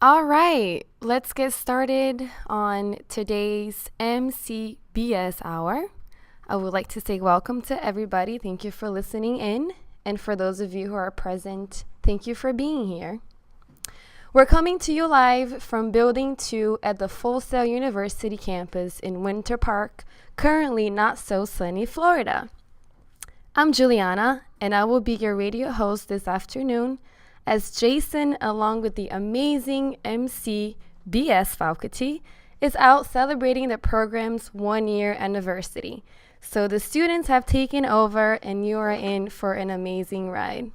All right, let's get started on today's MCBS Hour. I would like to say welcome to everybody. Thank you for listening in. And for those of you who are present, thank you for being here. We're coming to you live from Building 2 at the Full Sail University campus in Winter Park, currently not so sunny Florida. I'm Juliana, and I will be your radio host this afternoon as Jason, along with the amazing MCBS Faculty, is out celebrating the program's one-year anniversary. So the students have taken over, and you are in for an amazing ride.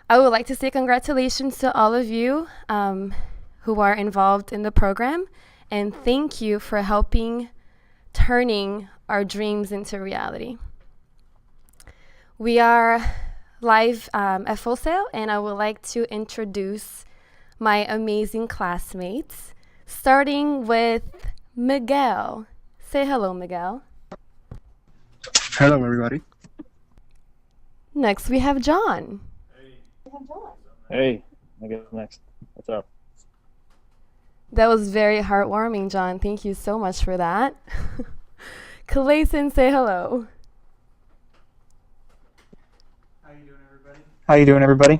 I would like to say congratulations to all of you who are involved in the program, and thank you for helping turning our dreams into reality. We are live at Full Sail, and I would like to introduce my amazing classmates, starting with Miguel. Say hello, Miguel. Hello, everybody. Next, we have John. Hey, I guess next. What's up? That was very heartwarming, John. Thank you so much for that. Kalayson, say hello. How you doing, everybody?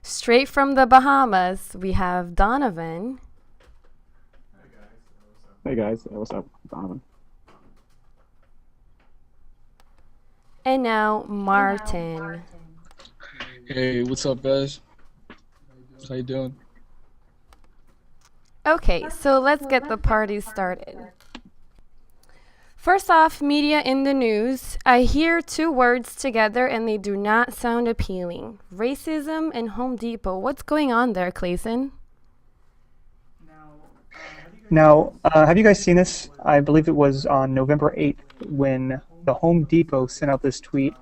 Straight from the Bahamas, we have Donovan. Hey guys, what's up, Donovan? And now Martin. Hey, what's up, guys? How you doing? Okay, so let's get the party started. First off, media in the news. I hear two words together and they do not sound appealing. Racism and Home Depot. What's going on there, Clayson? Now, have you guys seen this? I believe it was on November 8th when the Home Depot sent out this tweet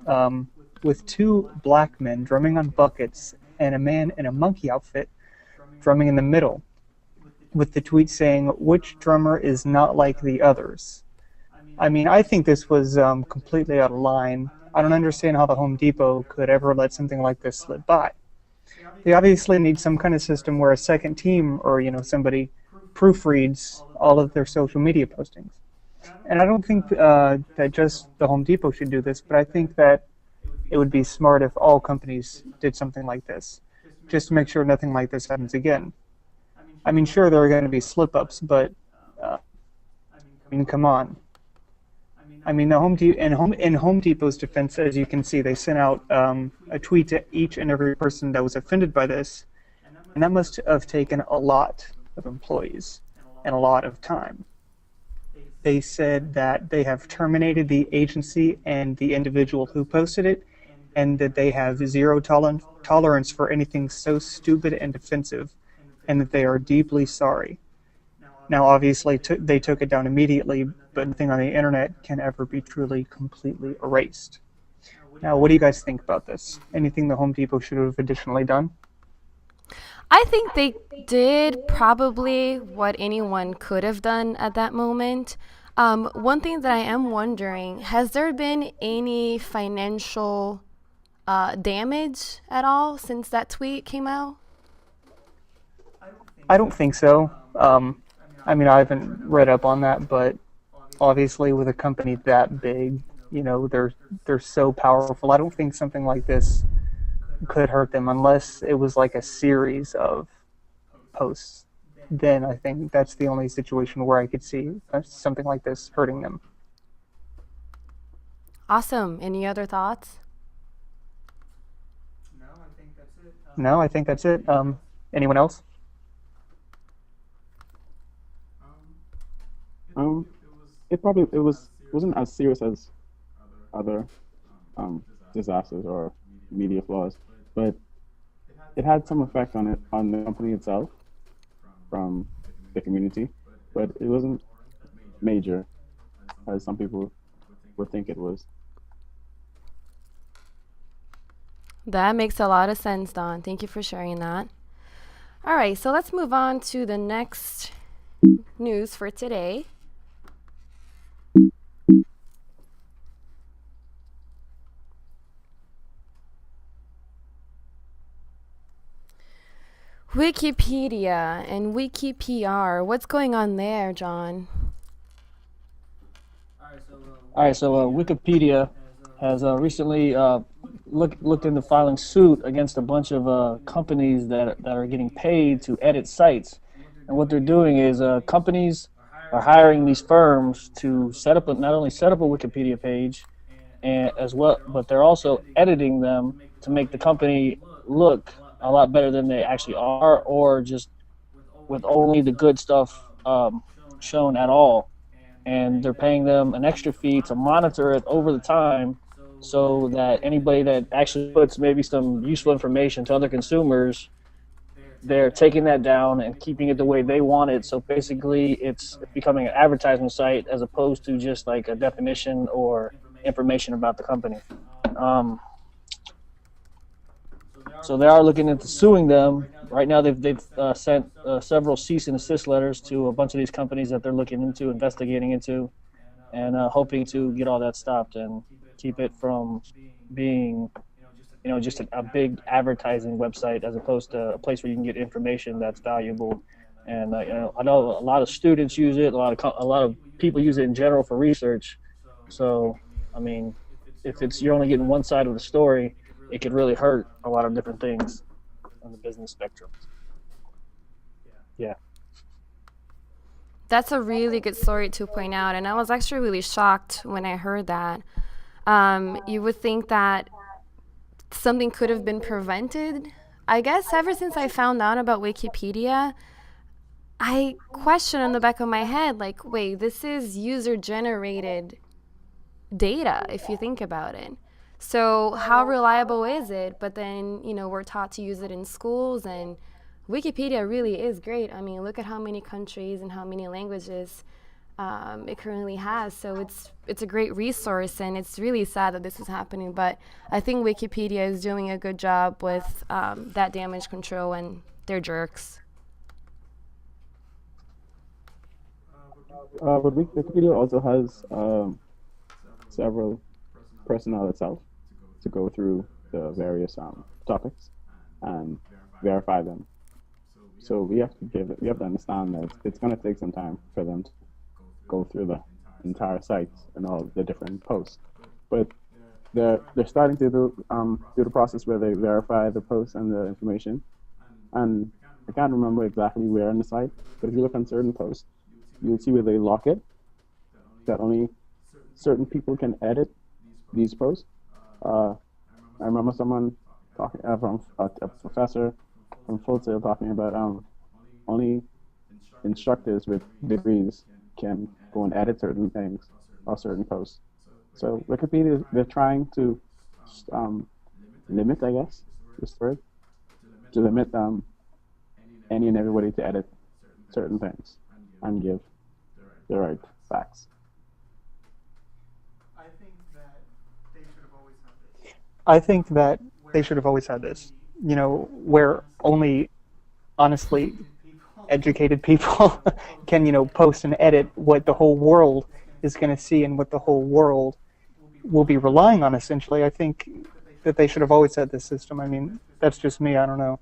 with two black men drumming on buckets and a man in a monkey outfit drumming in the middle, with the tweet saying, "Which drummer is not like the others?" I mean, I think this was completely out of line. I don't understand how the Home Depot could ever let something like this slip by. They obviously need some kind of system where a second team or, somebody proofreads all of their social media postings. And I don't think that just the Home Depot should do this, but I think that it would be smart if all companies did something like this, just to make sure nothing like this happens again. I mean, sure, there are going to be slip-ups, but, come on. I mean, in Home Depot's defense, as you can see, they sent out a tweet to each and every person that was offended by this, and that must have taken a lot of employees and a lot of time. They said that they have terminated the agency and the individual who posted it, and that they have zero tolerance for anything so stupid and offensive, and that they are deeply sorry. Now, obviously, they took it down immediately, but nothing on the internet can ever be truly, completely erased. Now, what do you guys think about this? Anything the Home Depot should have additionally done? I think they did probably what anyone could have done at that moment. One thing that I am wondering, has there been any financial damage at all since that tweet came out? I don't think so. I mean, I haven't read up on that, but obviously with a company that big, they're so powerful. I don't think something like this could hurt them unless it was like a series of posts. Then I think that's the only situation where I could see something like this hurting them. Awesome. Any other thoughts? No, I think that's it. Anyone else? It wasn't as serious as other disasters or media flaws, but it had some effect on the company itself from the community, but it wasn't major as some people would think it was. That makes a lot of sense, Don. Thank you for sharing that. All right, so let's move on to the next news for today. Wikipedia and WikiPR. What's going on there, John? All right, so Wikipedia has recently looked into filing suit against a bunch of companies that are getting paid to edit sites. And what they're doing is companies are hiring these firms to not only set up a Wikipedia page, and as well, but they're also editing them to make the company look a lot better than they actually are, or just with only the good stuff shown at all. And they're paying them an extra fee to monitor it over the time, so that anybody that actually puts maybe some useful information to other consumers, they're taking that down and keeping it the way they want it. So basically, it's becoming an advertisement site as opposed to just like a definition or information about the company. So they are looking into suing them. Right now, they've sent several cease and desist letters to a bunch of these companies that they're looking into, investigating into, and hoping to get all that stopped and keep it from being, just a big advertising website as opposed to a place where you can get information that's valuable. And I know a lot of students use it, a lot of people use it in general for research. So, I mean, if you're only getting one side of the story, it could really hurt a lot of different things on the business spectrum. Yeah. That's a really good story to point out, and I was actually really shocked when I heard that. You would think that something could have been prevented. I guess ever since I found out about Wikipedia, I question in the back of my head, like, wait, this is user-generated data, if you think about it. So how reliable is it? But then, we're taught to use it in schools, and Wikipedia really is great. I mean, look at how many countries and how many languages it currently has. So it's a great resource, and it's really sad that this is happening. But I think Wikipedia is doing a good job with that damage control, and they're jerks. But Wikipedia also has several personnel itself to go through the various topics and verify them. So we have to understand that it's going to take some time for them to go through the entire site and all the different posts. But they're starting to do the process where they verify the posts and the information. And I can't remember exactly where on the site, but if you look on certain posts, you'll see where they lock it, that only certain people can edit these posts. I remember someone talking from a professor from Full Sail talking about only instructors with degrees can go and edit certain things or certain posts. So Wikipedia, they're trying to limit, I guess, this word, to limit any and everybody to edit certain things and give the right facts. I think that they should have always had this, where only honestly educated people can, post and edit what the whole world is going to see and what the whole world will be relying on, essentially. I think that they should have always had this system. I mean, that's just me. I don't know.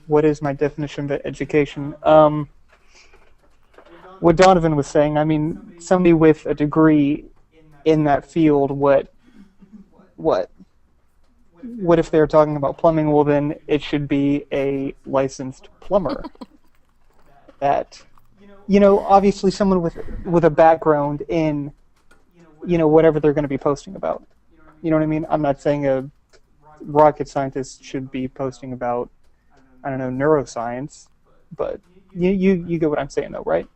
What is my definition of education? What Donovan was saying, I mean, somebody with a degree in that field, what if they're talking about plumbing? Well, then it should be a licensed plumber. That, obviously someone with a background in, whatever they're going to be posting about. You know what I mean? I'm not saying a rocket scientist should be posting about, I don't know, neuroscience, but you get what I'm saying, though, right?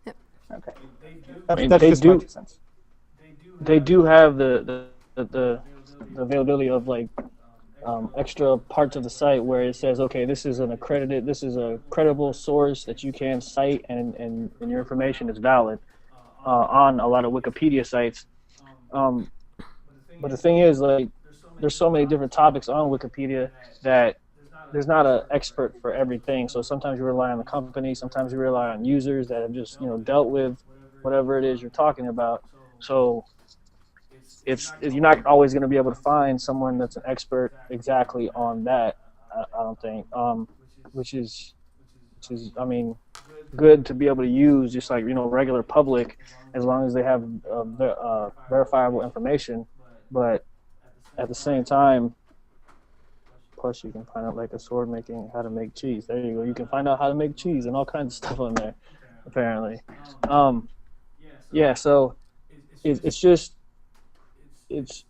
Yep. Okay. That's just my 2 cents. They do have the availability of like extra parts of the site where it says, okay, this is a credible source that you can cite and your information is valid on a lot of Wikipedia sites. But the thing is, like, there's so many different topics on Wikipedia that there's not an expert for everything. So sometimes you rely on the company, sometimes you rely on users that have just dealt with whatever it is you're talking about. So you're not always going to be able to find someone that's an expert exactly on that. I don't think, which is I mean, good to be able to use, just like regular public, as long as they have verifiable information. But at the same time, plus you can find out like a sword making how to make cheese. There you go. You can find out how to make cheese and all kinds of stuff on there, apparently. Um, yeah. So it's just it's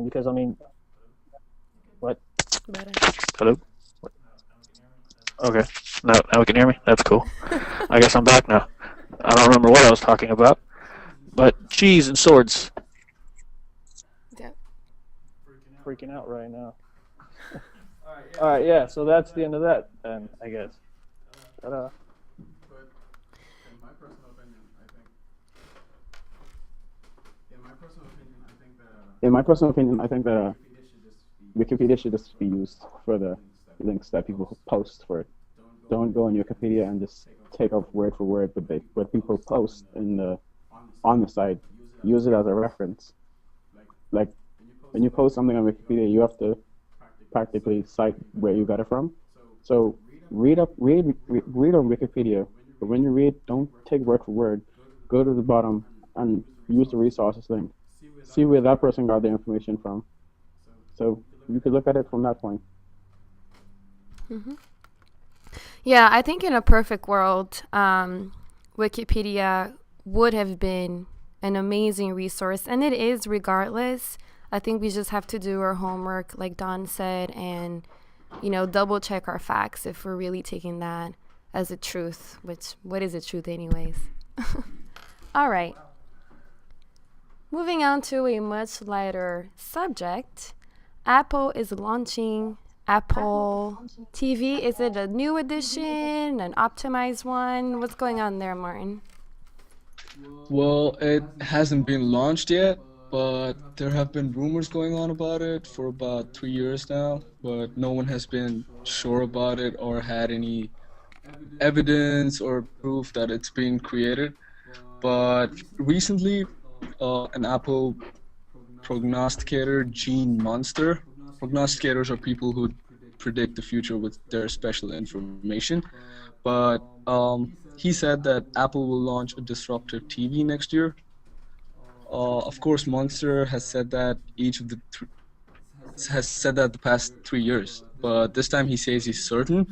because I mean, what? Better. Hello. Okay. Now we can hear me. That's cool. I guess I'm back now. I don't remember what I was talking about, but cheese and swords. Yep. Freaking out right now. All right, yeah. So that's the end of that, then I guess. Ta-da. In my personal opinion, I think that Wikipedia should just be used for the links that people post for it. Don't go on Wikipedia and just take off word for word what people post on the site. Use it as a reference. Like when you post something on Wikipedia, you have to practically cite where you got it from. So read on Wikipedia, but when you read, don't take word for word. Go to the bottom and use the resources link. See where that person got the information from. So you could look at it from that point. Mm-hmm. Yeah, I think in a perfect world, Wikipedia would have been an amazing resource, and it is regardless. I think we just have to do our homework, like Don said, and, double check our facts if we're really taking that as a truth, which, what is a truth anyways? All right. Moving on to a much lighter subject, Apple is launching Apple TV. Is it a new edition, an optimized one? What's going on there, Martin? Well, it hasn't been launched yet, but there have been rumors going on about it for about 3 years now, but no one has been sure about it or had any evidence or proof that it's being created. But recently, an Apple prognosticator, Gene Munster. Prognosticators are people who predict the future with their special information. But he said that Apple will launch a disruptive TV next year. Of course, Munster has said that the past 3 years, but this time he says he's certain.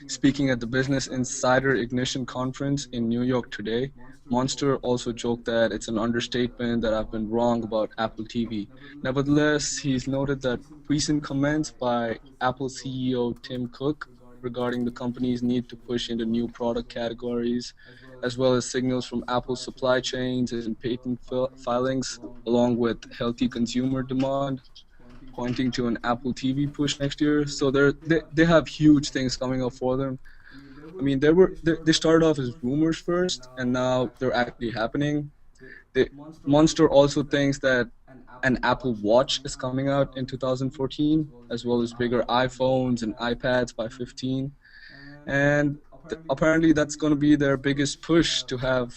Speaking at the Business Insider Ignition conference in New York today, Monster also joked that it's an understatement that I've been wrong about Apple TV. Nevertheless, he's noted that recent comments by Apple CEO Tim Cook regarding the company's need to push into new product categories, as well as signals from Apple's supply chains and patent filings, along with healthy consumer demand, pointing to an Apple TV push next year. So they have huge things coming up for them. I mean, they started off as rumors first, and now they're actually happening. Monster also thinks that an Apple Watch is coming out in 2014, as well as bigger iPhones and iPads by 15. And apparently that's going to be their biggest push, to have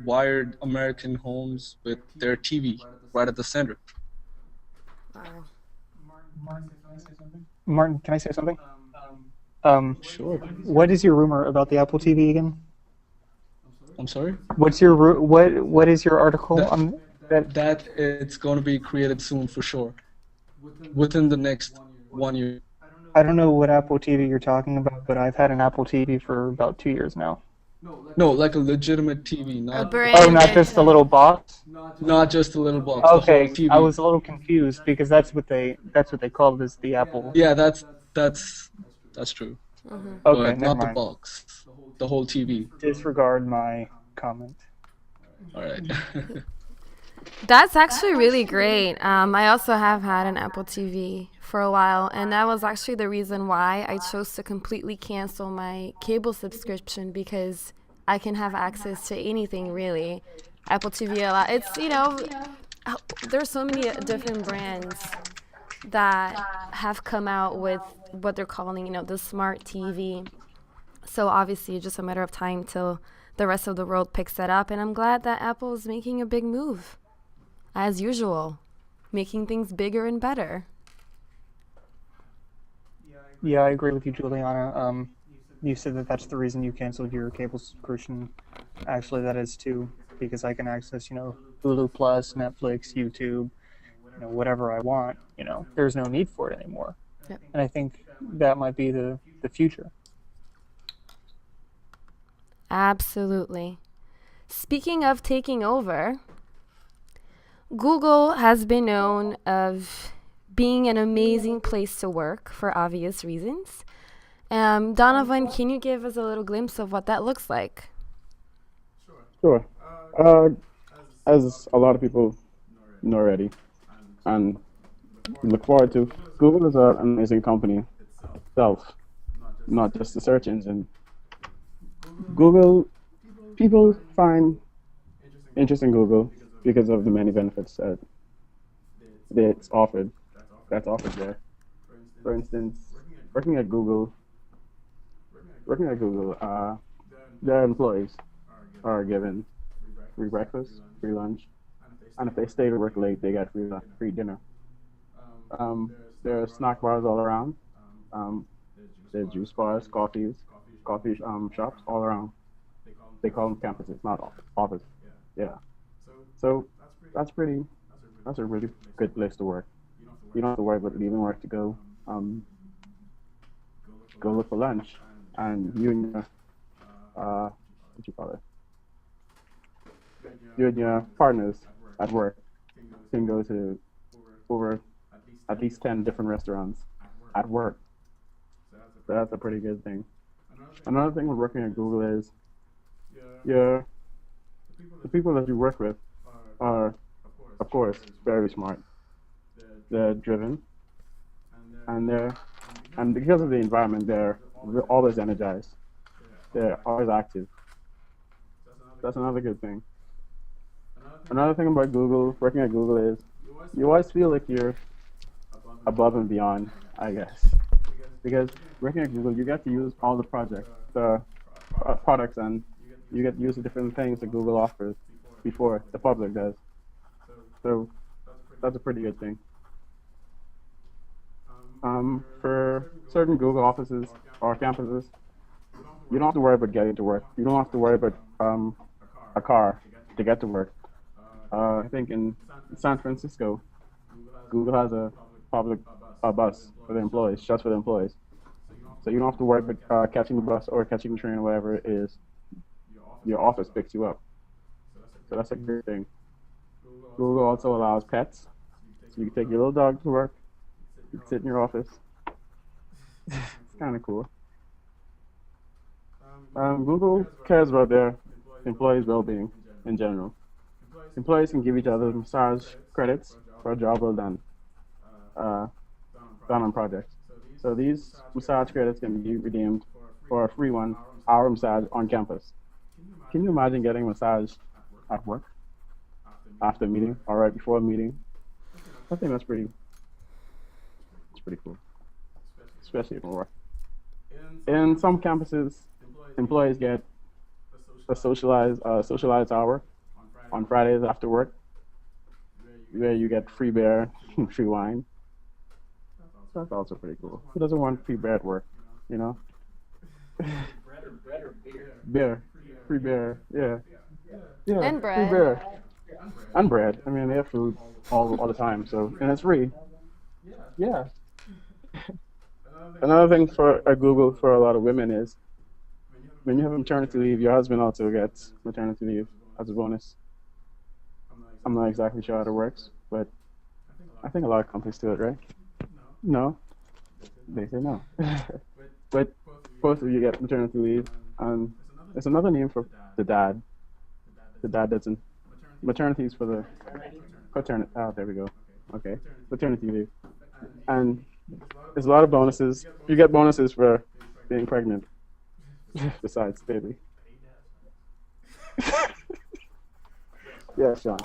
wired American homes with their TV right at the center. Wow. Martin, can I say something? Sure. What is your rumor about the Apple TV again? I'm sorry? What is your article on that? That it's going to be created soon for sure. Within the next 1 year. I don't know what Apple TV you're talking about, but I've had an Apple TV for about 2 years now. No, like a legitimate TV, not not just a little box? not just a little box. the Okay, whole TV. I was a little confused because that's what they called as the Apple. Yeah, that's true. Mm-hmm. Okay, But never not the mind. box. The whole TV. Disregard my comment. All right. That's actually really great. I also have had an Apple TV for a while, and that was actually the reason why I chose to completely cancel my cable subscription, because I can have access to anything really. Apple TV, it's, there's so many different brands that have come out with what they're calling, the smart TV. So obviously it's just a matter of time till the rest of the world picks that up, and I'm glad that Apple is making a big move. as usual, making things bigger and better. Yeah, I agree with you, Juliana. You said that that's the reason you canceled your cable subscription. Actually, that is too, because I can access, Hulu Plus, Netflix, YouTube, whatever I want. There's no need for it anymore. Yep. And I think that might be the future. Absolutely. Speaking of taking over, Google has been known of being an amazing place to work for obvious reasons. Donovan, can you give us a little glimpse of what that looks like? Sure. As a lot of people know already, and look forward to, Google is an amazing company itself, not just the search engine. Google, people find interest in Google because of the many benefits that that's offered there. For instance, working at Google, their employees are given free breakfast, free lunch, and if they stay to work late, they get free dinner. There are snack bars all around. There's juice bars, coffee shops all around. They call them campuses, not office. Yeah. So that's a really good place to work. You don't have to worry about leaving work to go look for lunch, and you and your what you call it? You and your partners at work can go to over at least 10 different restaurants at work. So that's a pretty good thing. Another thing with working at Google is the people that you work with are, of course, very smart. They're driven, and because of the environment, they're always energized. They're always active. That's another good thing. Another thing about Google, working at Google, is you always feel like you're above and beyond, I guess. Because working at Google, you get to use all the products, and you get to use the different things that Google offers before the public does. So that's a pretty good thing. For certain Google offices or campuses, you don't have to worry about getting to work. You don't have to worry about a car to get to work. I think in San Francisco, Google has a public bus for the employees, just for the employees. So you don't have to worry about catching the bus or catching the train or whatever it is. Your office picks you up. So that's a great thing. Google also allows pets. So you can take your little dog to work. You can sit in your office. It's kind of cool. Google cares about their employees' well-being in general. Employees can give each other massage credits for a job well done on projects. So these massage credits can be redeemed for a free 1 hour massage on campus. Can you imagine getting a massage at work after a meeting or right before a meeting? I think that's pretty cool, especially at work. In some campuses, employees get a socialized hour on Fridays after work, where you get free beer, free wine. That's also pretty cool. Who doesn't want free beer at work, Bread or beer? Beer. Free beer, yeah. Yeah, And bread. Free beer. And bread. I mean, they have food all the time, and it's free. Yeah. Another thing for Google for a lot of women is when you have maternity leave, your husband also gets maternity leave as a bonus. I'm not exactly sure how it works, but I think a lot of companies do it, right? No? They say no. But both of you get maternity leave, and it's another name for the dad. The dad doesn't. Maternity is for the paternity. There we go. Okay. Maternity leave. And there's a lot of bonuses. You get bonuses for being pregnant. Besides baby. Yeah, Sean.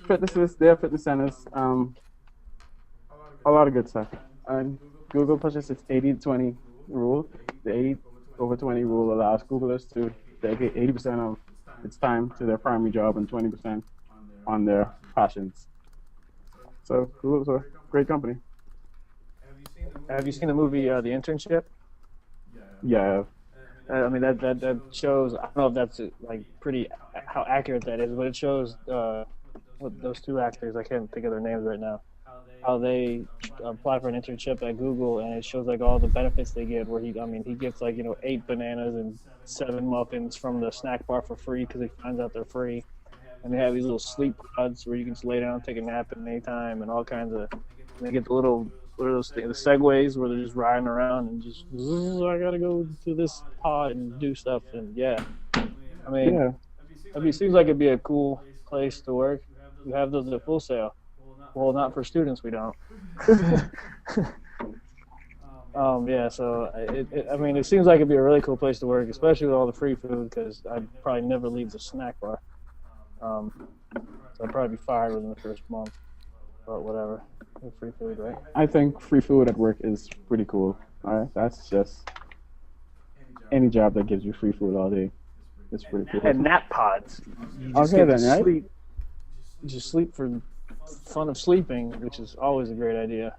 They have fitness centers, a lot of good stuff. And Google pushes its 80-20 rule. The 80/20 rule allows Googlers to dedicate 80% of it's time to their primary job and 20% on their passions. So Google's a great company. Have you seen the movie The Internship? Yeah. I mean that shows. I don't know if that's like pretty how accurate that is, but it shows what those two actors. I can't think of their names right now. How they apply for an internship at Google, and it shows like all the benefits they get. Where he gets like 8 bananas and 7 muffins from the snack bar for free because he finds out they're free, and they have these little sleep pods where you can just lay down and take a nap at any time, and all kinds of. And they get the little. What are those things? The segways where they're just riding around and just, I gotta go to this pod and do stuff. And yeah, I mean, it seems like it'd be a cool place to work. We have those at Full Sail. Well, not for students, we don't. Yeah, so it seems like it'd be a really cool place to work, especially with all the free food, because I'd probably never leave the snack bar. So I'd probably be fired within the first month, but whatever. Free food, right? I think free food at work is pretty cool. All right, that's just any job that gives you free food all day. It's pretty cool. And nap pods. Okay, then, right? You just sleep for fun of sleeping, which is always a great idea.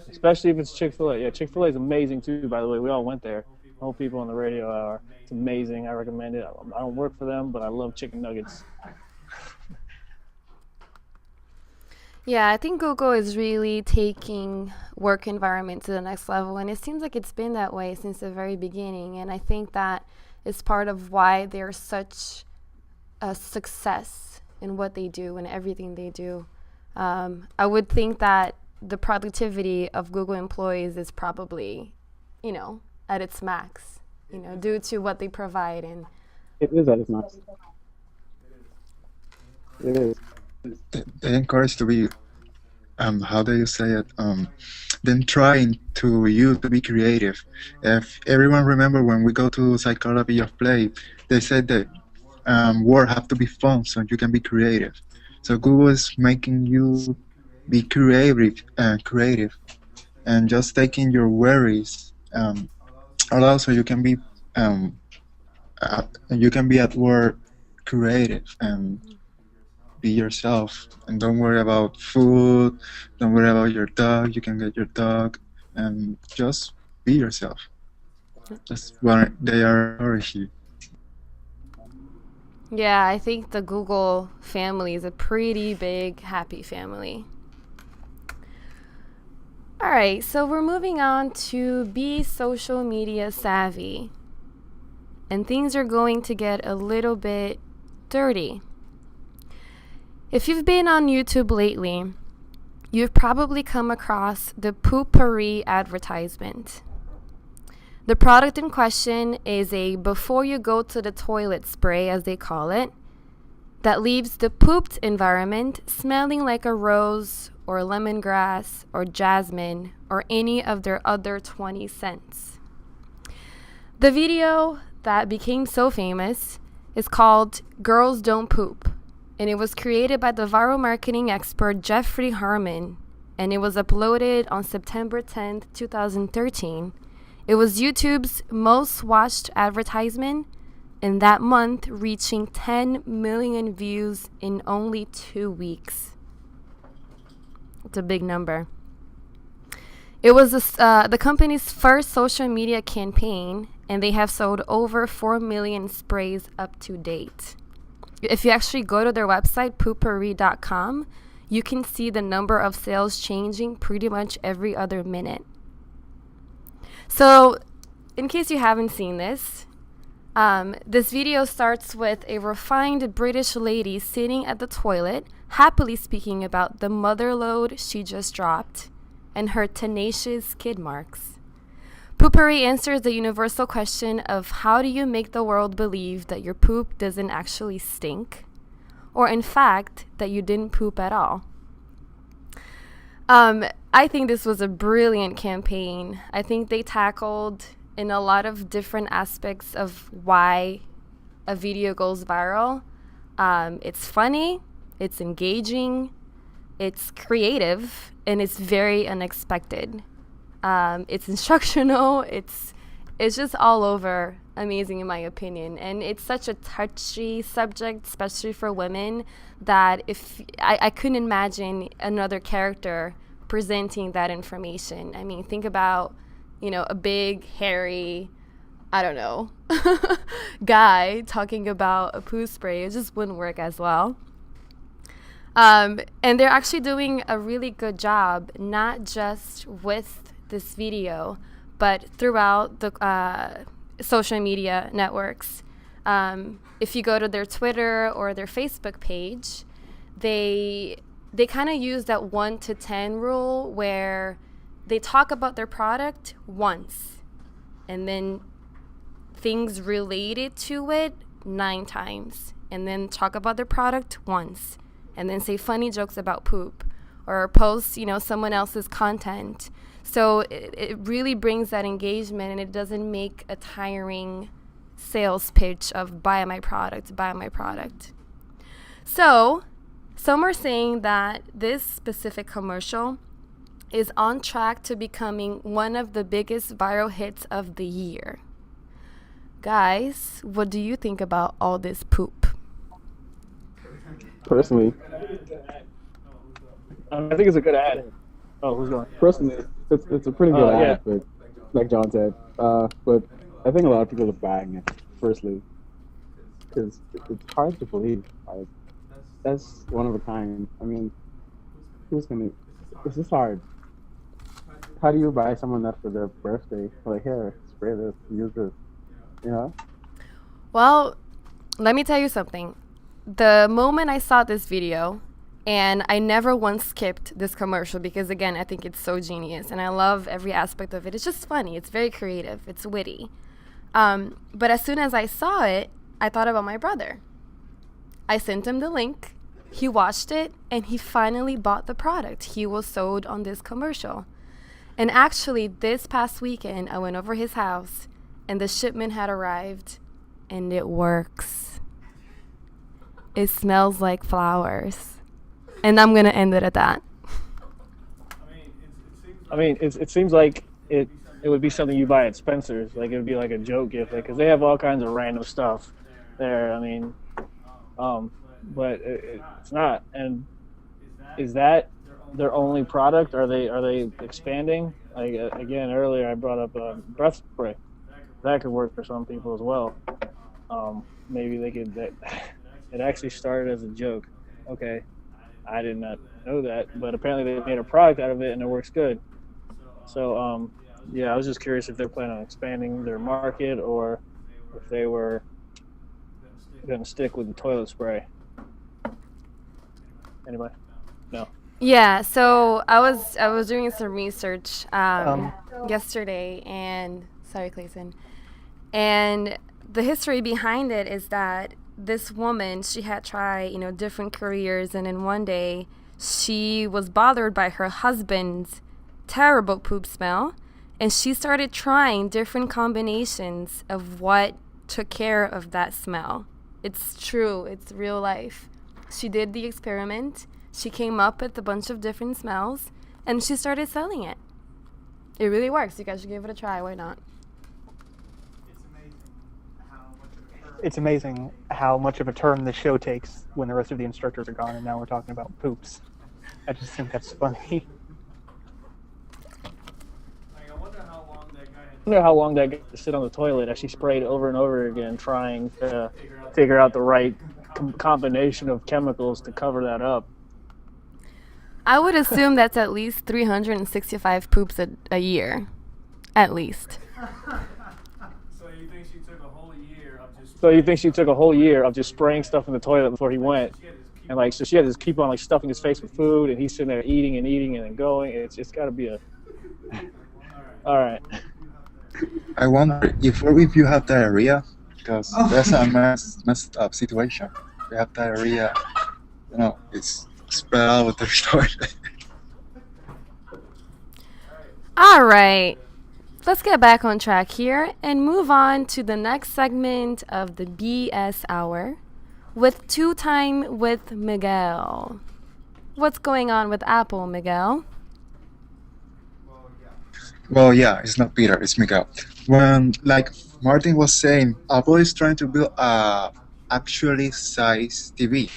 Especially if it's Chick-fil-A. Yeah, Chick-fil-A is amazing too, by the way. We all went there. All people on the radio hour. It's amazing. I recommend it. I don't work for them, but I love chicken nuggets. Yeah, I think Google is really taking work environment to the next level, and it seems like it's been that way since the very beginning. And I think that is part of why they're such a success in what they do and everything they do. I would think that the productivity of Google employees is probably, at its max, due to what they provide. And it is at its max. It is. They encourage to be, how do you say it? Then trying to you to be creative. If everyone remember when we go to psychology of play, they said that work have to be fun so you can be creative. So Google is making you be creative, and just taking your worries allow so you can be at work creative and be yourself, and don't worry about food, don't worry about your dog. You can get your dog and just be yourself. That's what they are encouraging you. yeah, I think the Google family is a pretty big, happy family. All right, so we're moving on to be social media savvy. And things are going to get a little bit dirty. If you've been on YouTube lately, you've probably come across the Poopery advertisement. The product in question is a before you go to the toilet spray, as they call it, that leaves the pooped environment smelling like a rose or lemongrass or jasmine or any of their other 20 scents. The video that became so famous is called Girls Don't Poop, and it was created by the viral marketing expert Jeffrey Harmon, and it was uploaded on September 10th, 2013. It was YouTube's most watched advertisement in that month, reaching 10 million views in only 2 weeks. It's a big number. It was the company's first social media campaign, and they have sold over 4 million sprays up to date. If you actually go to their website, poopery.com, you can see the number of sales changing pretty much every other minute. So, in case you haven't seen this, this video starts with a refined British lady sitting at the toilet, happily speaking about the mother load she just dropped and her tenacious skid marks. Poopery answers the universal question of how do you make the world believe that your poop doesn't actually stink, or in fact, that you didn't poop at all. I think this was a brilliant campaign. I think they tackled in a lot of different aspects of why a video goes viral. It's funny, it's engaging, it's creative, and it's very unexpected. It's instructional, it's just all over amazing in my opinion. And it's such a touchy subject, especially for women, that if I couldn't imagine another character presenting that information. I mean, think about, a big, hairy, I don't know, guy talking about a poo spray. It just wouldn't work as well. And they're actually doing a really good job, not just with this video, but throughout the social media networks. If you go to their Twitter or their Facebook page, they kind of use that 1 to 10 rule where they talk about their product once and then things related to it 9 times, and then talk about their product once and then say funny jokes about poop or post, someone else's content. So it really brings that engagement, and it doesn't make a tiring sales pitch of buy my product. So some are saying that this specific commercial is on track to becoming one of the biggest viral hits of the year. Guys, what do you think about all this poop? Personally, I think it's a good ad. Oh, who's going? Personally, it's a pretty good ad, but like John said, but I think a lot of people are buying it. Firstly, because it's hard to believe. Like, that's one of a kind. I mean, who's gonna? It's just hard. How do you buy someone that for their birthday? Like, here, spray this, use this. Well, let me tell you something. The moment I saw this video, and I never once skipped this commercial because, again, I think it's so genius and I love every aspect of it. It's just funny. It's very creative. It's witty. But as soon as I saw it, I thought about my brother. I sent him the link. He watched it and he finally bought the product. He was sold on this commercial. And actually, this past weekend, I went over his house and the shipment had arrived, and it works. It smells like flowers. And I'm going to end it at that. I mean, it seems like it would be something you buy at Spencer's. Like, it would be like a joke gift, because they have all kinds of random stuff there. I mean, but it's not. And is that their only product? Are they expanding? Like, again, earlier I brought up breath spray. That could work for some people as well. Maybe they could. It actually started as a joke. Okay, I did not know that, but apparently they made a product out of it and it works good. So, I was just curious if they're planning on expanding their market or if they were going to stick with the toilet spray. Anybody? No. Yeah, so I was doing some research yesterday, and sorry, Clayton. And the history behind it is that this woman, she had tried, different careers, and then one day she was bothered by her husband's terrible poop smell, and she started trying different combinations of what took care of that smell. It's true, it's real life. She did the experiment. She came up with a bunch of different smells, and she started selling it. It really works. You guys should give it a try. Why not? It's amazing how much of a turn the show takes when the rest of the instructors are gone, and now we're talking about poops. I just think that's funny. I wonder how long that guy had to sit on the toilet as she sprayed over and over again, trying to figure out the right combination of chemicals to cover that up. I would assume that's at least 365 poops a year. At least. So you think she took a whole year of just... So you think she took a whole year of just spraying stuff in the toilet before he went? And so she had to keep on stuffing his face with food, and he's sitting there eating and then going. It's got to be a... All right. I wonder if you have diarrhea, because that's a messed up situation. You have diarrhea, it's spread out with the toilet. All right. Let's get back on track here and move on to the next segment of the BS Hour with Two Time with Miguel. What's going on with Apple, Miguel? Well, yeah, it's not Peter, it's Miguel. when, like Martin was saying, Apple is trying to build a actually size TV.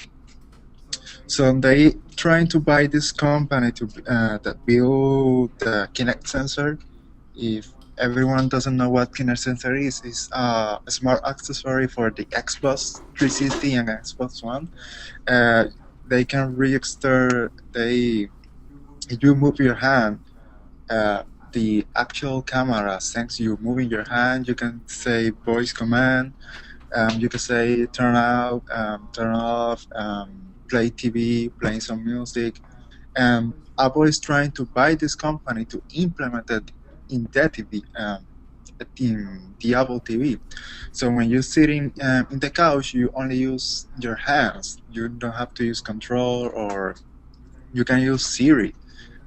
So they trying to buy this company to that build the Kinect sensor. If everyone doesn't know what Kinect sensor is, it's a smart accessory for the Xbox 360 and Xbox One. Uh, they can register. If you move your hand, the actual camera sends you moving your hand. You can say voice command. You can say turn out, turn off, play TV, playing some music. Apple is trying to buy this company to implement it in that TV, in the Apple TV. So when you're sitting in the couch, you only use your hands. You don't have to use control, or you can use Siri.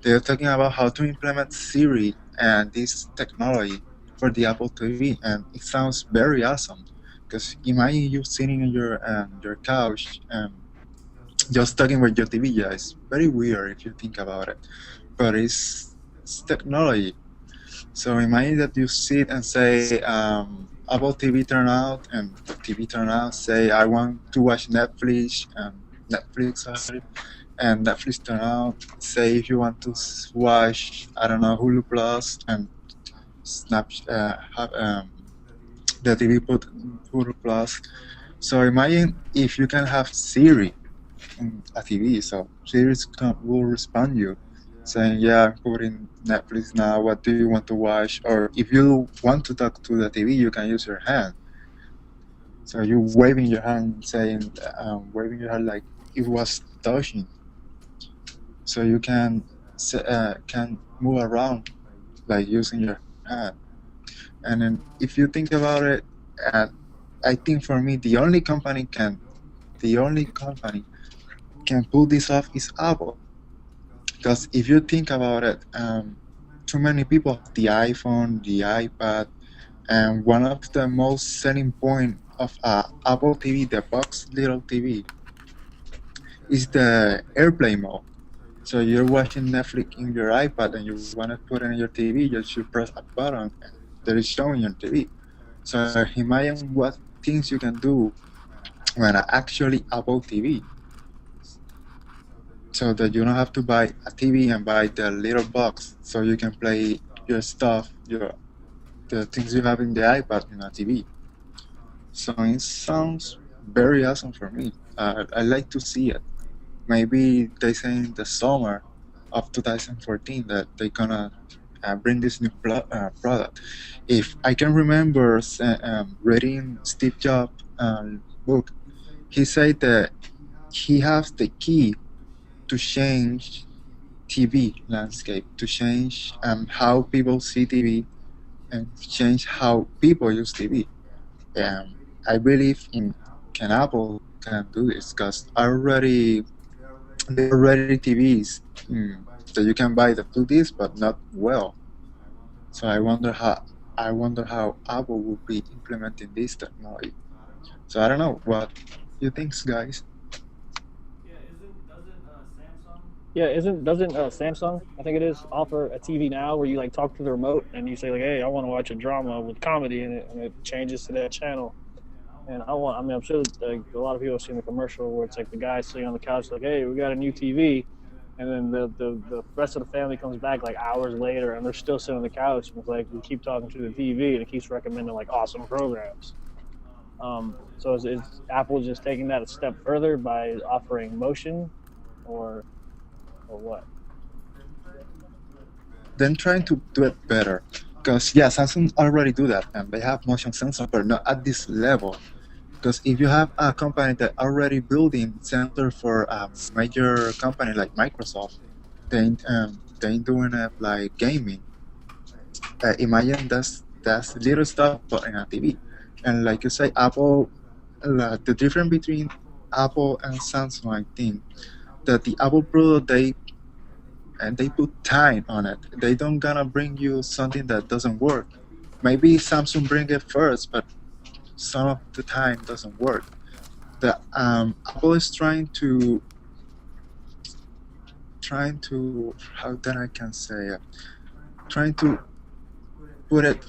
They're talking about how to implement Siri and this technology for the Apple TV, and it sounds very awesome. Because imagine you sitting in your couch just talking with your TV. Yeah, it's very weird if you think about it, but it's technology. So imagine that you sit and say, Apple TV turn out, and the TV turn out say, I want to watch Netflix, sorry, and Netflix turn out say if you want to watch, I don't know, Hulu Plus, and Snap have the TV put Hulu Plus. So imagine if you can have Siri in a TV, so Siri will respond you saying, yeah, I'm putting Netflix now, what do you want to watch? Or if you want to talk to the TV, you can use your hand. So you waving your hand, saying, waving your hand like it was touching. So you can move around like using your hand. And then if you think about it, I think for me the only company can pull this off is Apple. Because if you think about it, too many people have the iPhone, the iPad, and one of the most selling point of Apple TV, the box little TV, is the AirPlay mode. So you're watching Netflix in your iPad and you want to put it in your TV, you should press a button that is showing your TV. So imagine what things you can do when actually Apple TV. So that you don't have to buy a TV and buy the little box, so you can play your stuff, the things you have in the iPad in a TV. So it sounds very awesome for me. I like to see it. Maybe they say in the summer of 2014 that they're gonna bring this new product. If I can remember reading Steve Jobs' book, he said that he has the key to change TV landscape, to change how people see TV, and change how people use TV. I believe can Apple can do this because there are already TVs that you can buy that do this, but not well. So I wonder how Apple will be implementing this technology. So I don't know what you think, guys. Doesn't Samsung, I think it is, offer a TV now where you like talk to the remote and you say like, hey, I want to watch a drama with comedy in it, and it changes to that channel. And I'm sure like, a lot of people have seen the commercial where it's like the guy sitting on the couch like, hey, we got a new TV, and then the rest of the family comes back like hours later and they're still sitting on the couch, and it's like we keep talking to the TV and it keeps recommending like awesome programs. So is Apple just taking that a step further by offering motion, or what? Then trying to do it better, because yeah, Samsung already do that, and they have motion sensor, but not at this level. Because if you have a company that already building sensor for a major company like Microsoft, then they doing it like gaming. Imagine that's little stuff but in a TV. And like you say, Apple, the difference between Apple and Samsung, I think that the Apple product they put time on it. They don't gonna bring you something that doesn't work. Maybe Samsung bring it first, but some of the time doesn't work. The Apple is trying to how can I can say it? Trying to put it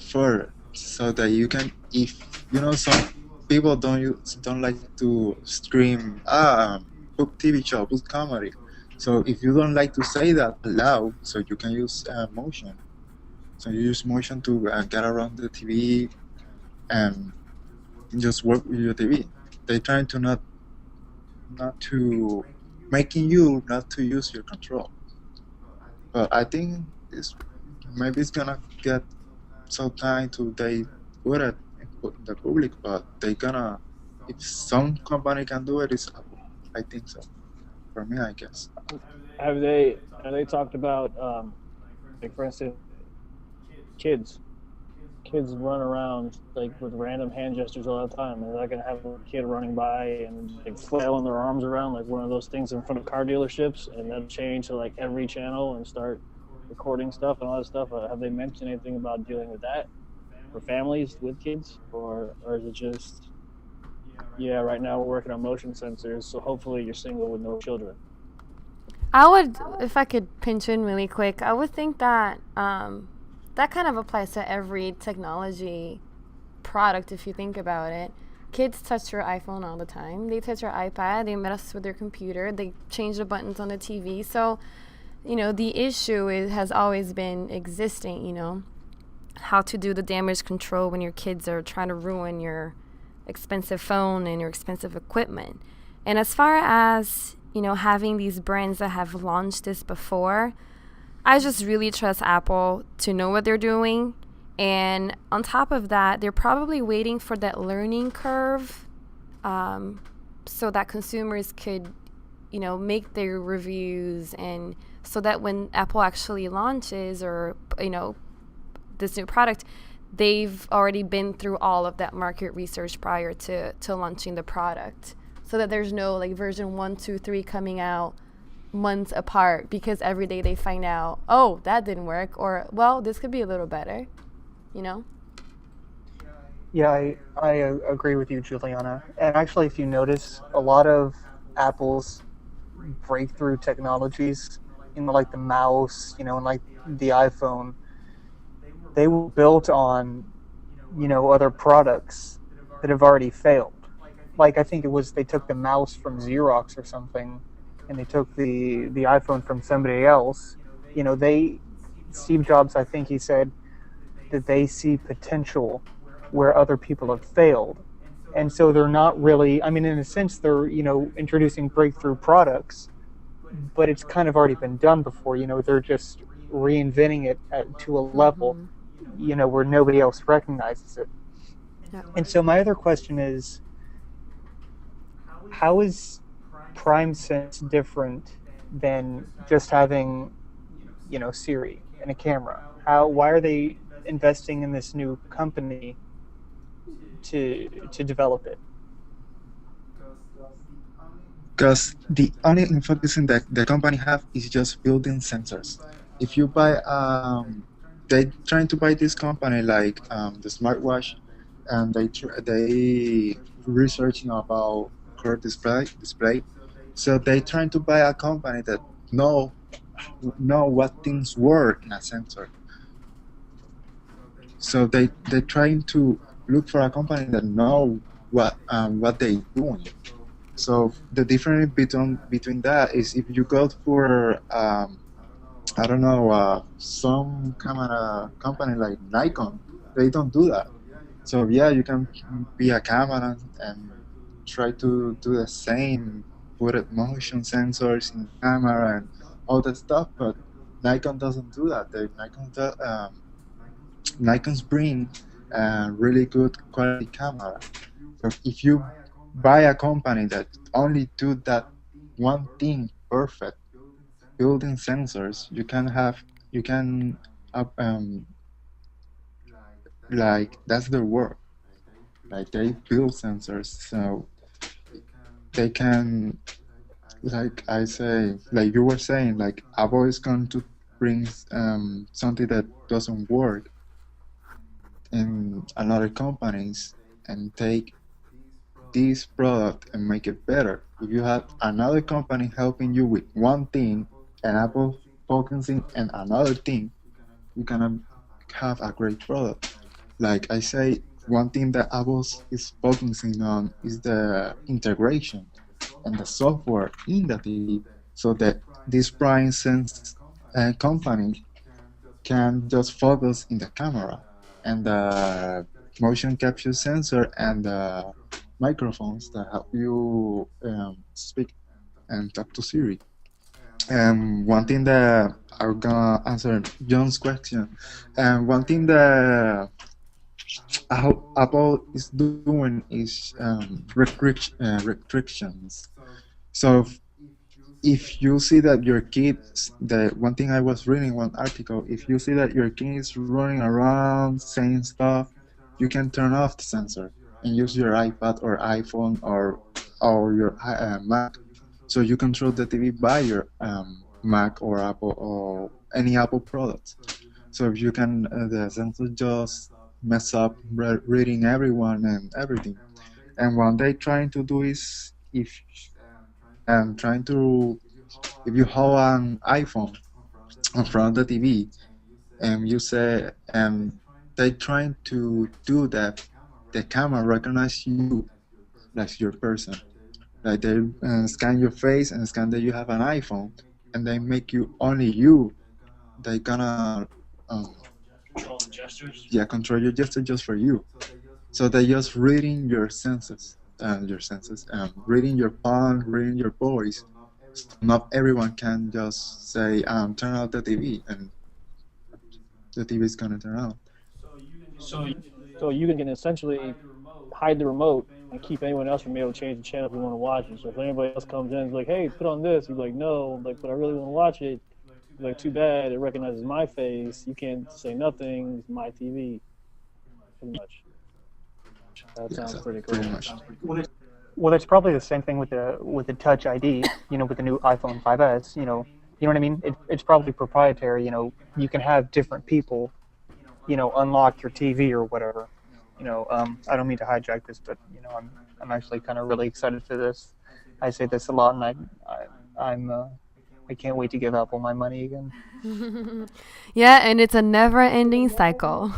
so that you can, if some people don't like to stream book TV show, book comedy. So if you don't like to say that aloud, so you can use motion. So you use motion to get around the TV and just work with your TV. They're trying to not to making you not to use your control. But I think maybe it's gonna get so time to they put it in the public, but they gonna, if some company can do it, it's Apple. I think so. For me, I guess. Have they talked about like, for instance, kids run around like with random hand gestures all the time? They're not gonna have a kid running by and like flailing their arms around like one of those things in front of car dealerships, and then change to like every channel and start recording stuff and all that stuff. Have they mentioned anything about dealing with that for families with kids, or is it just, yeah, right now we're working on motion sensors, so hopefully you're single with no children? I would, if I could pinch in really quick, I would think that that kind of applies to every technology product if you think about it. Kids touch your iPhone all the time. They touch your iPad. They mess with their computer. They change the buttons on the TV. So, the issue has always been existing, how to do the damage control when your kids are trying to ruin your expensive phone and your expensive equipment. And as far as, having these brands that have launched this before, I just really trust Apple to know what they're doing. And on top of that, they're probably waiting for that learning curve so that consumers could, make their reviews, and so that when Apple actually launches or, this new product, they've already been through all of that market research prior to launching the product, so that there's no like version 1, 2, 3 coming out months apart because every day they find out, oh, that didn't work, or, well, this could be a little better, Yeah, I agree with you, Juliana. And actually, if you notice, a lot of Apple's breakthrough technologies, like the mouse, and like the iPhone, they were built on, other products that have already failed. Like, I think they took the mouse from Xerox or something, and they took the iPhone from somebody else. Steve Jobs, I think he said that they see potential where other people have failed. And so they're not really, in a sense, they're, introducing breakthrough products, but it's kind of already been done before. They're just reinventing it to a level, where nobody else recognizes it. Yeah. And so my other question is, how is PrimeSense different than just having, Siri and a camera? Why are they investing in this new company to develop it? Because the only focusing that the company have is just building sensors. If you buy, they trying to buy this company like the smartwatch, and they researching about curved display. So they trying to buy a company that know what things work in a sensor. So they're trying to look for a company that know what they doing. So the difference between that is, if you go for some camera company like Nikon, they don't do that. So yeah, you can be a camera and try to do the same, put motion sensors in the camera and all that stuff, but Nikon doesn't do that. Nikon's bring a really good quality camera. So if you buy a company that only do that one thing perfect, building sensors, you can like, that's their work. Like, they build sensors, so they can, like I say, like you were saying, like Apple is going to bring something that doesn't work in another companies and take this product and make it better. If you have another company helping you with one thing and Apple focusing on another thing, you're gonna have a great product. Like I say, one thing that Apple is focusing on is the integration and the software in the TV, so that this prime sense company can just focus in the camera and the motion capture sensor and the microphones that help you speak and talk to Siri. And one thing that I'm gonna answer John's question, and one thing that Apple is doing is restrictions. So if you see that your kids, the one thing I was reading one article, if you see that your kid is running around saying stuff, you can turn off the sensor and use your iPad or iPhone or your Mac. So you control the TV by your Mac or Apple or any Apple product. So if you can, the sensor just mess up reading everyone and everything. And what they trying to do is if trying to if you hold an iPhone in front of the TV and you say they trying to do that, the camera recognize you as your person. Like they scan your face and scan that you have an iPhone, and they make you only you. They gonna control your gesture just for you. So they just reading your senses, reading your palm, reading your voice. So not everyone can just say, turn out the TV, and the TV is gonna turn on. So you can essentially hide the remote and keep anyone else from being able to change the channel if you want to watch it. So if anybody else comes in and is like, hey, put on this, you're like, no, like, but I really want to watch it. You're like, too bad, it recognizes my face. You can't say nothing. It's my TV. Pretty much. That sounds pretty cool. Pretty much. Well, it's probably the same thing with the Touch ID. With the new iPhone 5s. You know what I mean. It's probably proprietary. You can have different people, unlock your TV or whatever. I don't mean to hijack this, but I'm actually kind of really excited for this. I say this a lot, and I can't wait to give Apple my money again. Yeah, and it's a never-ending cycle.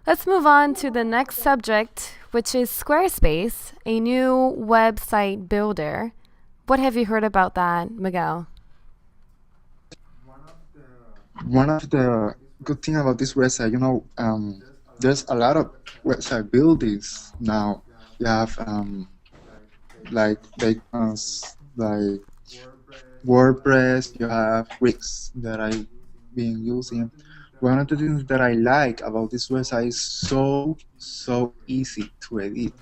Let's move on to the next subject, which is Squarespace, a new website builder. What have you heard about that, Miguel? One of the good thing about this website, there's a lot of website buildings now. You have like WordPress. You have Wix that I've been using. One of the things that I like about this website is so easy to edit.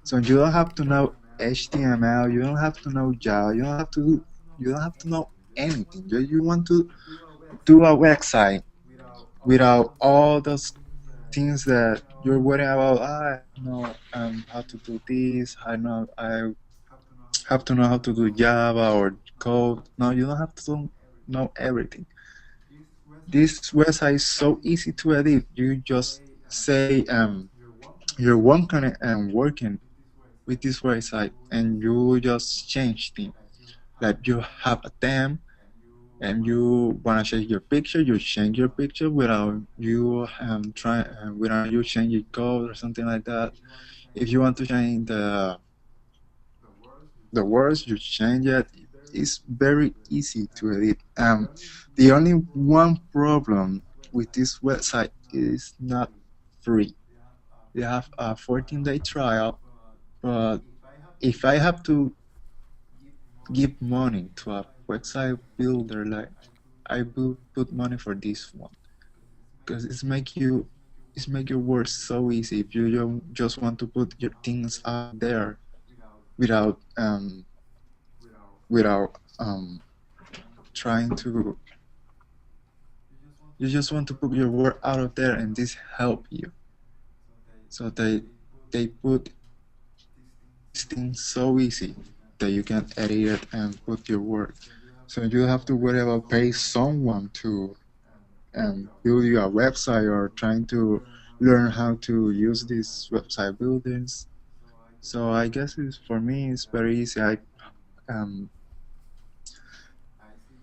So you don't have to know HTML. You don't have to know Java. You don't have to know anything. You want to do a website without all those things that you're worrying about. I know how to do this. I have to know how to do Java or code. No, you don't have to know everything. This website is so easy to edit. You just say you're working with this website, and you just change things. Like you have a theme, and you wanna change your picture, you change your picture without you without you changing code or something like that. If you want to change the words, you change it. It's very easy to edit. The only one problem with this website is not free. You have a 14-day trial, but if I have to give money to a website builder, like I will put money for this one, because it's make your work so easy. If you just want to put your things out there without trying to, you just want to put your work out of there, and this help you. So they put this thing so easy that you can edit it and put your work. So you have to worry about pay someone to build you a website, or trying to learn how to use these website buildings. So I guess for me it's very easy.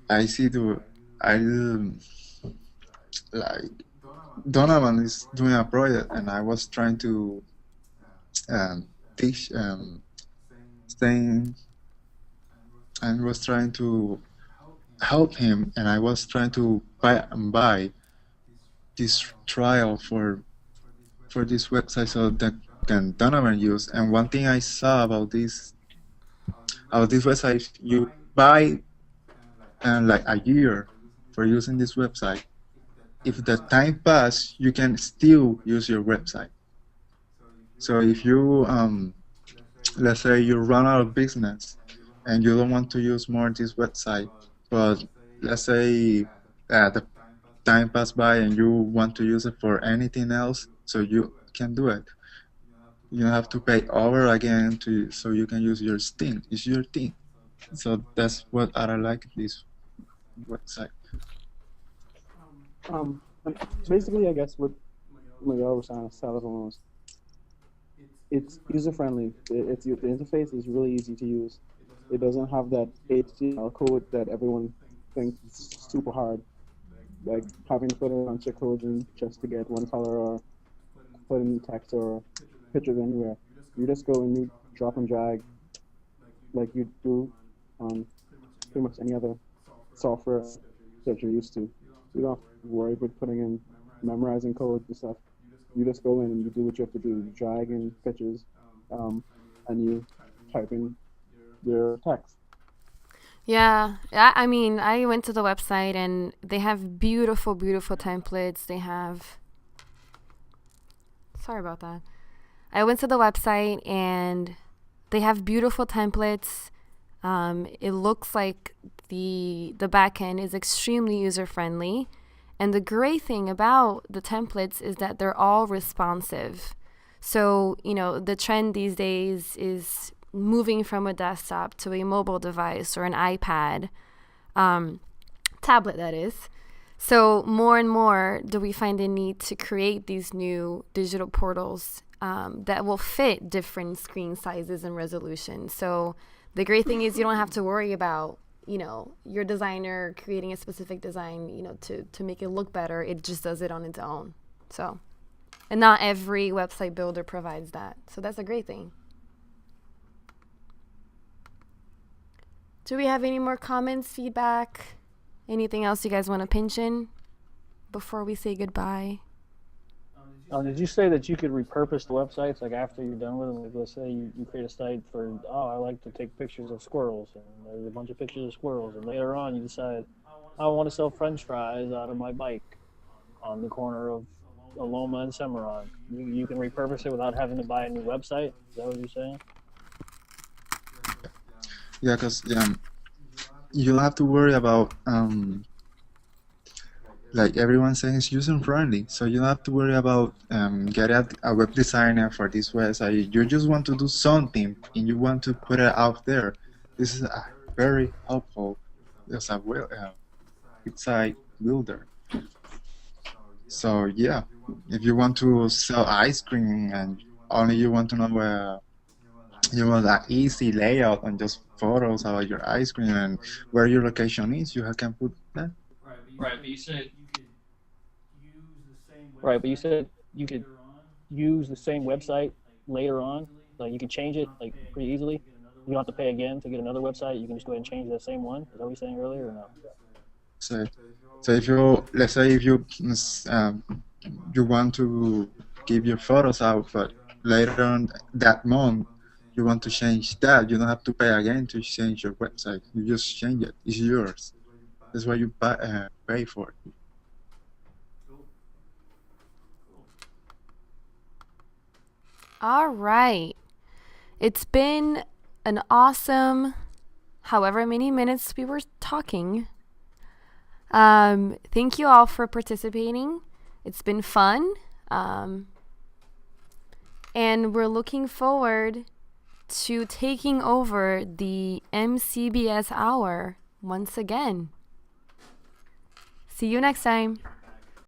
I see I like Donovan is doing a project, and I was trying to teach, saying, and was trying to help him, and I was trying to buy this trial for this website so that can Donovan use. And one thing I saw about this website, you buy like a year for using this website. If the time pass, you can still use your website. So if you let's say you run out of business and you don't want to use more this website, but let's say the time pass by and you want to use it for anything else, so you can do it. You have to pay over again so you can use your thing. It's your thing. So that's what I like this website. Basically, I guess what Miguel was trying to tell everyone was it's user friendly. The interface is really easy to use. It doesn't have that HTML code that everyone thinks is super hard, like having to put a bunch of codes in just to get one color or put in text or pictures anywhere. You just go and you drop and drag like you do on pretty much any other software that you're used to. You don't have to worry about putting in memorizing code and stuff. You just go in and you do what you have to do. You drag in pictures, and you type in your text. Yeah, I mean, I went to the website and they have beautiful, beautiful templates. They have, sorry about that. I went to the website and they have beautiful templates. It looks like the back end is extremely user friendly. And the great thing about the templates is that they're all responsive. So, you know, the trend these days is moving from a desktop to a mobile device or an iPad, tablet that is. So more and more do we find the need to create these new digital portals that will fit different screen sizes and resolutions. So the great thing is you don't have to worry about, you know, your designer creating a specific design, you know, to make it look better. It just does it on its own. So, and not every website builder provides that. So that's a great thing. Do we have any more comments, feedback, anything else you guys want to pinch in before we say goodbye? Did you say that you could repurpose the websites, like after you're done with them? Like, let's say you create a site for, I like to take pictures of squirrels, and there's a bunch of pictures of squirrels, and later on you decide, I want to sell French fries out of my bike on the corner of Aloma and Cimarron. You can repurpose it without having to buy a new website? Is that what you're saying? Yeah, because you don't have to worry about like everyone's saying, it's user friendly, so you don't have to worry about getting a web designer for this website. You just want to do something and you want to put it out there. This is very helpful as a website builder. So yeah, if you want to sell ice cream and only you want to know you want an easy layout and just photos about your ice cream and where your location is, you can put that. Right, but you said you could use the same website later on. Like you can change it like pretty easily. You don't have to pay again to get another website. You can just go ahead and change that same one. Is that what you were saying earlier or no? So if you, let's say if you you want to give your photos out, but later on that month you want to change that, you don't have to pay again to change your website. You just change it. It's yours. That's why you pay for it. All right. It's been an awesome however many minutes we were talking. Thank you all for participating. It's been fun. And we're looking forward to taking over the MCBS Hour once again. See you next time.